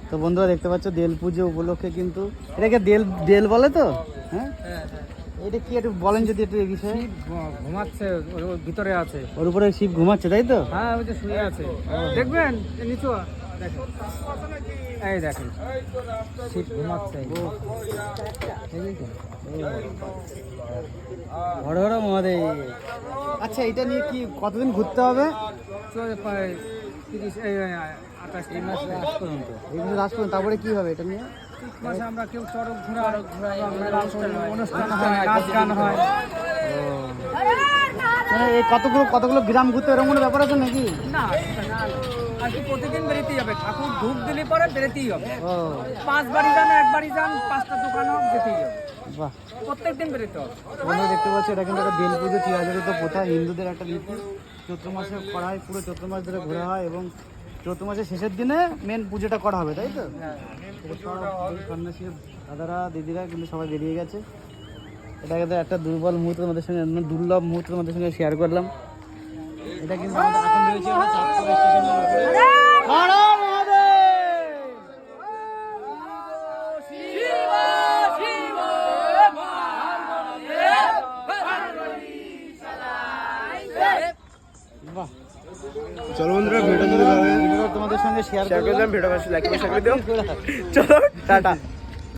তো বন্ধুরা দেখতে পাচ্ছ দেল পুজো উপলক্ষে কিন্তু এটাকে দেল দেল বলে তো, হ্যাঁ এটা কি একটু বলেন যদি একটু এই বিষয়ে। শিব ঘুমাচ্ছে, ওর ভিতরে আছে। ওর উপরে শিব ঘুমাচ্ছে তাই তো? হ্যাঁ, ওই যে শুয়ে আছে, দেখবেন নিচু দেখেন, এই দেখেন শিব ঘুমাচ্ছে। বড় বড় মহাদেব। আচ্ছা এটা নিয়ে কি কতদিন ঘুরতে হবে? 30-28 মাস লাস্ট পর্যন্ত। এই বছর লাস্ট পর্যন্ত, তারপরে কি হবে এটা নিয়ে? মাসে আমরা কেউ চড়ক ঘোরা অনুষ্ঠান হয়, নাচ গান হয়। মানে এই কতগুলো গ্রাম ঘুরতে এরকম কোনো ব্যাপার আছে নাকি? না, আর কি প্রতিদিন বেরোতেই হবে, ঠাকুর ধূপ দিলে পরে বেরোতেই হবে। ও 5 বাড়ি যান, 1 বাড়ি যান, 5টা দোকান হোক, যেতেই হবে, বাহ। প্রত্যেকদিন বেরোতে হবে। তোমরা দেখতে পাচ্ছ এটা কিন্তু একটা বেল পুজো চিরাচরিত প্রথা, হিন্দুদের একটা রীতি। চৈত্র মাসে করা হয়, পুরো চৈত্র মাস ধরে ঘোরা হয় এবং চৈত্র মাসের শেষের দিনে মেন পুজোটা করা হবে তাই তো? সন্ন্যাসী দাদারা দিদিরা কিন্তু সবাই বেরিয়ে গেছে। এটা কিন্তু একটা দুর্বল মুহূর্ত আমাদের সঙ্গে, দুর্লভ মুহূর্ত আমাদের সঙ্গে শেয়ার করলাম। এটা কিন্তু আমরা এখন রয়েছে আমরা চাঁদপুর স্টেশনের উপরে। হর হর মহাদেব! বাহ। চলো বন্ধুরা, ভিডিও যদি ভালো লাগে তোমাদের সঙ্গে শেয়ার শেয়ার করে করলাম। দিলাম, ভিডিও ভালো লাগলে লাইক করে দিও। চলো টাটা।